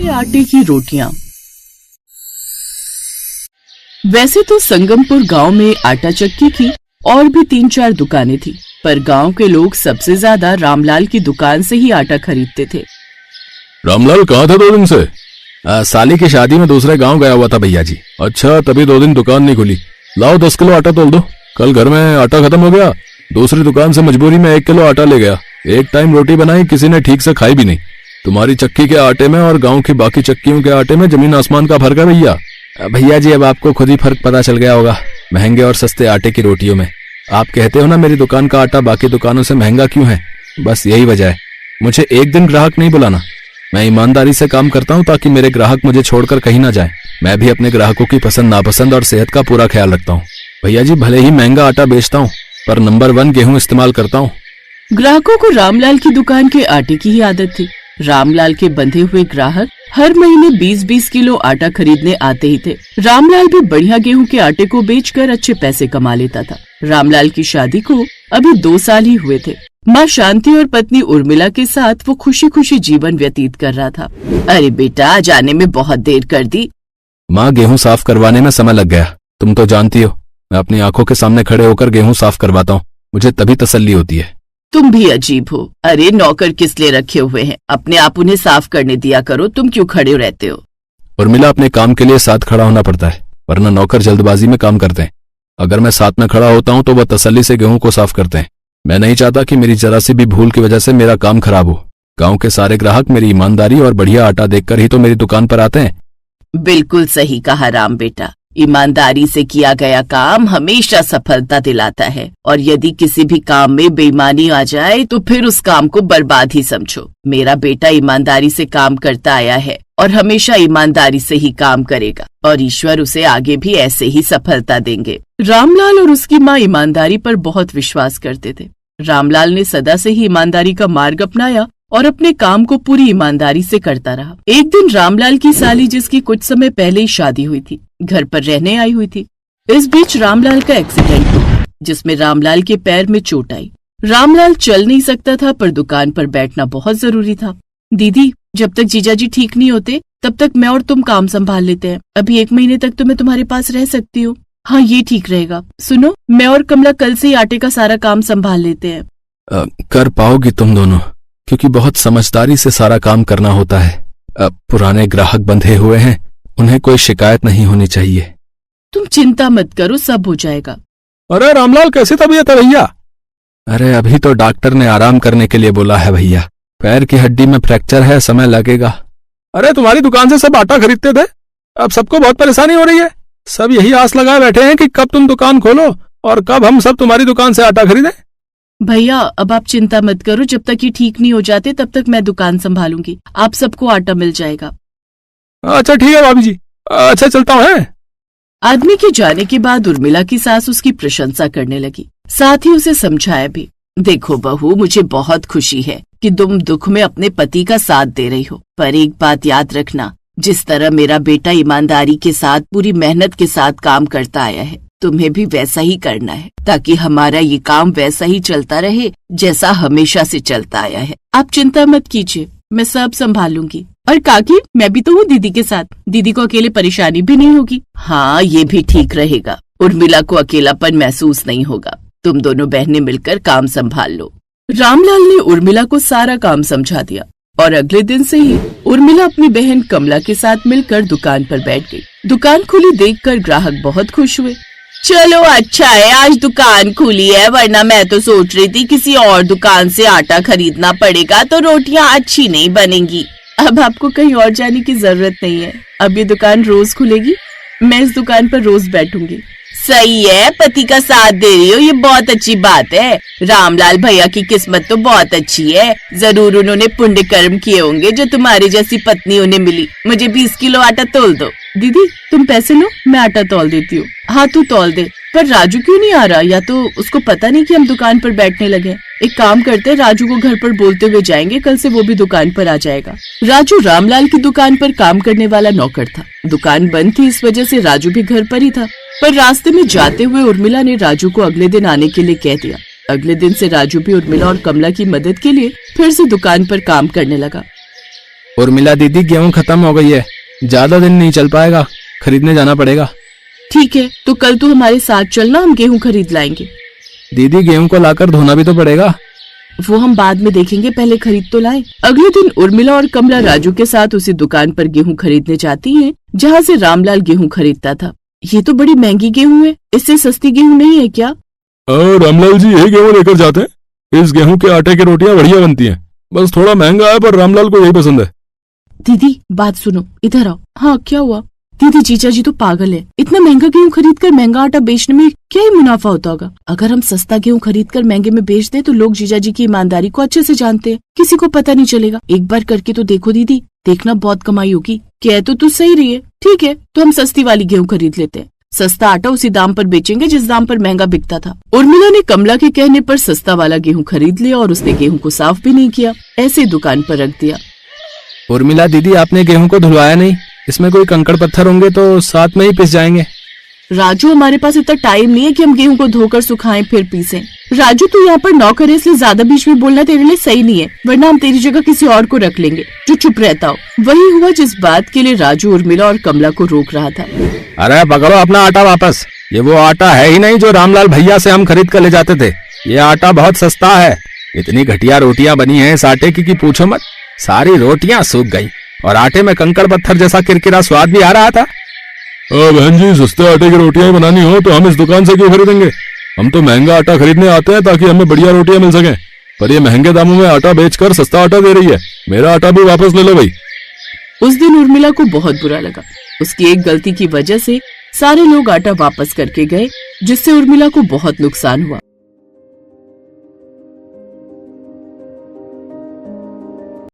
के आटे की रोटियां। वैसे तो संगमपुर गांव में आटा चक्की की और भी 3-4 दुकानें थी, पर गांव के लोग सबसे ज्यादा रामलाल की दुकान से ही आटा खरीदते थे। रामलाल कहाँ था 2 दिन से? साली की शादी में दूसरे गांव गया हुआ था भैया जी। अच्छा, तभी 2 दिन दुकान नहीं खुली। लाओ 10 किलो आटा तोल दो। कल घर में आटा खत्म हो गया, दूसरी दुकान से मजबूरी में 1 किलो आटा ले गया। एक टाइम रोटी बनाई, किसी ने ठीक से खाई भी नहीं। तुम्हारी चक्की के आटे में और गांव की बाकी चक्कियों के आटे में जमीन आसमान का फर्क है भैया। भैया जी अब आपको खुद ही फर्क पता चल गया होगा महंगे और सस्ते आटे की रोटियों में। आप कहते हो ना मेरी दुकान का आटा बाकी दुकानों से महंगा क्यों है, बस यही वजह है। मुझे एक दिन ग्राहक नहीं बुलाना। मैं ईमानदारी से काम करता हूँ ताकि मेरे ग्राहक मुझे छोड़कर कहीं ना जाए। मैं भी अपने ग्राहकों की पसंद नापसंद और सेहत का पूरा ख्याल रखता हूँ। भैया जी भले ही महंगा आटा बेचता हूँ पर नंबर 1 गेहूं इस्तेमाल करता हूँ। ग्राहकों को रामलाल की दुकान के आटे की ही आदत थी। रामलाल के बंधे हुए ग्राहक हर महीने 20-20 किलो आटा खरीदने आते ही थे। रामलाल भी बढ़िया गेहूं के आटे को बेचकर अच्छे पैसे कमा लेता था। रामलाल की शादी को अभी 2 साल ही हुए थे। माँ शांति और पत्नी उर्मिला के साथ वो खुशी खुशी जीवन व्यतीत कर रहा था। अरे बेटा, आज आने में बहुत देर कर दी। माँ गेहूं साफ करवाने में समय लग गया। तुम तो जानती हो मैं अपनी आंखों के सामने खड़े होकर गेहूं साफ करवाता हूँ, मुझे तभी तसल्ली होती है। तुम भी अजीब हो। अरे नौकर किस लिए रखे हुए हैं, अपने आप उन्हें साफ करने दिया करो, तुम क्यों खड़े रहते हो? उर्मिला अपने काम के लिए साथ खड़ा होना पड़ता है, वरना नौकर जल्दबाजी में काम करते हैं। अगर मैं साथ में खड़ा होता हूँ तो वह तसल्ली से गेहूं को साफ करते हैं। मैं नहीं चाहता कि मेरी जरा सी भी भूल की वजह से मेरा काम खराब हो। गांव के सारे ग्राहक मेरी ईमानदारी और बढ़िया आटा देखकर ही तो मेरी दुकान पर आते हैं। बिल्कुल सही कहा राम बेटा, ईमानदारी से किया गया काम हमेशा सफलता दिलाता है, और यदि किसी भी काम में बेईमानी आ जाए तो फिर उस काम को बर्बाद ही समझो। मेरा बेटा ईमानदारी से काम करता आया है और हमेशा ईमानदारी से ही काम करेगा, और ईश्वर उसे आगे भी ऐसे ही सफलता देंगे। रामलाल और उसकी माँ ईमानदारी पर बहुत विश्वास करते थे। रामलाल ने सदा से ही ईमानदारी का मार्ग अपनाया और अपने काम को पूरी ईमानदारी से करता रहा। एक दिन रामलाल की साली, जिसकी कुछ समय पहले ही शादी हुई थी, घर पर रहने आई हुई थी। इस बीच रामलाल का एक्सीडेंट हुआ, जिसमें रामलाल के पैर में चोट आई। रामलाल चल नहीं सकता था, पर दुकान पर बैठना बहुत जरूरी था। दीदी, जब तक जीजाजी ठीक नहीं होते तब तक मैं और तुम काम संभाल लेते हैं। अभी 1 महीने तक तो मैं तुम्हारे पास रह सकती हूँ। हाँ, ये ठीक रहेगा। सुनो, मैं और कमला कल से ही आटे का सारा काम संभाल लेते हैं। कर पाओगी तुम दोनों, क्योंकि बहुत समझदारी से सारा काम करना होता है। पुराने ग्राहक बंधे हुए हैं, उन्हें कोई शिकायत नहीं होनी चाहिए। तुम चिंता मत करो, सब हो जाएगा। अरे रामलाल, कैसी तबीयत है भैया? अरे अभी तो डॉक्टर ने आराम करने के लिए बोला है भैया। पैर की हड्डी में फ्रैक्चर है, समय लगेगा। अरे तुम्हारी दुकान से सब आटा खरीदते थे, अब सबको बहुत परेशानी हो रही है। सब यही आस लगाए बैठे हैं कि कब तुम दुकान खोलो और कब हम सब तुम्हारी दुकान से आटा खरीदें। भैया, अब आप चिंता मत करो, जब तक ये ठीक नहीं हो जाते तब तक मैं दुकान संभालूंगी। आप सबको आटा मिल जाएगा। अच्छा ठीक है भाभी जी, अच्छा चलता हूँ। आदमी के जाने के बाद उर्मिला की सास उसकी प्रशंसा करने लगी, साथ ही उसे समझाया भी। देखो बहू, मुझे बहुत खुशी है कि तुम दुख में अपने पति का साथ दे रही हो, पर एक बात याद रखना, जिस तरह मेरा बेटा ईमानदारी के साथ पूरी मेहनत के साथ काम करता आया है, तुम्हें भी वैसा ही करना है, ताकि हमारा ये काम वैसा ही चलता रहे जैसा हमेशा से चलता आया है। आप चिंता मत कीजिए, मैं सब संभालूंगी। और काकी, मैं भी तो हूँ दीदी के साथ, दीदी को अकेले परेशानी भी नहीं होगी। हाँ, ये भी ठीक रहेगा। उर्मिला को अकेलापन महसूस नहीं होगा। तुम दोनों बहनें मिलकर काम संभाल लो। रामलाल ने उर्मिला को सारा काम समझा दिया, और अगले दिन से ही उर्मिला अपनी बहन कमला के साथ मिलकर दुकान पर बैठ गई। दुकान खुली देखकर ग्राहक बहुत खुश हुए। चलो अच्छा है आज दुकान खुली है, वरना मैं तो सोच रही थी किसी और दुकान से आटा खरीदना पड़ेगा तो रोटियां अच्छी नहीं बनेंगी। अब आपको कहीं और जाने की जरूरत नहीं है, अब ये दुकान रोज खुलेगी। मैं इस दुकान पर रोज बैठूंगी। सही है, पति का साथ दे रही हो, ये बहुत अच्छी बात है। रामलाल भैया की किस्मत तो बहुत अच्छी है, जरूर उन्होंने पुण्य कर्म किए होंगे जो तुम्हारी जैसी पत्नी उन्हें मिली। मुझे 20 किलो आटा तोल दो। दीदी, तुम पैसे लो, मैं आटा तौल देती हूँ। हाँ, तू तौल दे। पर राजू क्यों नहीं आ रहा? या तो उसको पता नहीं कि हम दुकान पर बैठने लगे। एक काम करते, राजू को घर पर बोलते हुए जाएंगे, कल से वो भी दुकान पर आ जाएगा। राजू रामलाल की दुकान पर काम करने वाला नौकर था। दुकान बंद थी, इस वजह से राजू भी घर पर ही था। पर रास्ते में जाते हुए उर्मिला ने राजू को अगले दिन आने के लिए कह दिया। अगले दिन से राजू भी उर्मिला और कमला की मदद के लिए फिर से दुकान पर काम करने लगा। उर्मिला दीदी, गेहूं खत्म हो गई है, ज्यादा दिन नहीं चल पाएगा, खरीदने जाना पड़ेगा। ठीक है, तो कल तू हमारे साथ चलना, हम गेहूं खरीद लाएंगे। दीदी, गेहूं को लाकर धोना भी तो पड़ेगा। वो हम बाद में देखेंगे, पहले खरीद तो लाए। अगले दिन उर्मिला और कमला राजू के साथ उसी दुकान पर गेहूं खरीदने जाती हैं, जहाँ से रामलाल गेहूं खरीदता था। ये तो बड़ी महंगी गेहूं है, इससे सस्ती गेहूं नहीं है क्या? रामलाल जी यही गेहूं लेकर जाते हैं। इस गेहूं के आटे की रोटियां बढ़िया बनती हैं। बस थोड़ा महंगा है, पर रामलाल को यही पसंद है। दीदी बात सुनो, इधर आओ। हाँ क्या हुआ? दीदी जीजा जी तो पागल है, इतना महंगा गेहूं खरीद कर महंगा आटा बेचने में क्या ही मुनाफा होता होगा। अगर हम सस्ता गेहूं खरीद कर महंगे में बेच दें तो लोग जीजा जी की ईमानदारी को अच्छे से जानते हैं, किसी को पता नहीं चलेगा। एक बार करके तो देखो दीदी, देखना बहुत कमाई होगी। कह तो तू सही रही है। ठीक है, तो हम सस्ती वाली गेहूं खरीद लेते हैं। सस्ता आटा उसी दाम पर बेचेंगे जिस दाम पर महंगा बिकता था। उर्मिला ने कमला के कहने पर सस्ता वाला गेहूं खरीद लिया और उसने गेहूं को साफ भी नहीं किया, ऐसे दुकान पर रख दिया। उर्मिला दीदी, आपने गेहूं को धुलवाया नहीं, इसमें कोई कंकड़ पत्थर होंगे तो साथ में ही पिस जाएंगे। राजू, हमारे पास इतना टाइम नहीं है कि हम गेहूं को धोकर सुखाएं फिर पीसें। राजू, तू यहाँ पर नौकर है, इसलिए ज्यादा बीच में बोलना तेरे लिए सही नहीं है, वरना हम तेरी जगह किसी और को रख लेंगे जो चुप रहता हो। वही हुआ जिस बात के लिए राजू उर्मिला और कमला को रोक रहा था। अरे पकड़ो अपना आटा वापस, ये वो आटा है ही नहीं जो रामलाल भैया से हम खरीद कर ले जाते थे। ये आटा बहुत सस्ता है। इतनी घटिया रोटियां बनी हैं इस आटे की पूछो मत। सारी रोटियां सूख गई और आटे में कंकड़ पत्थर जैसा किरकिरा स्वाद भी आ रहा था। बहन जी, सस्ते आटे की रोटियां बनानी हो तो हम इस दुकान से क्यों खरीदेंगे? हम तो महंगा आटा खरीदने आते हैं ताकि हमें बढ़िया रोटियां मिल सकें, पर ये महंगे दामों में आटा बेचकर सस्ता आटा दे रही है। मेरा आटा भी वापस ले लो भाई। उस दिन उर्मिला को बहुत बुरा लगा। उसकी एक गलती की वजह से सारे लोग आटा वापस करके गए, जिससे उर्मिला को बहुत नुकसान हुआ।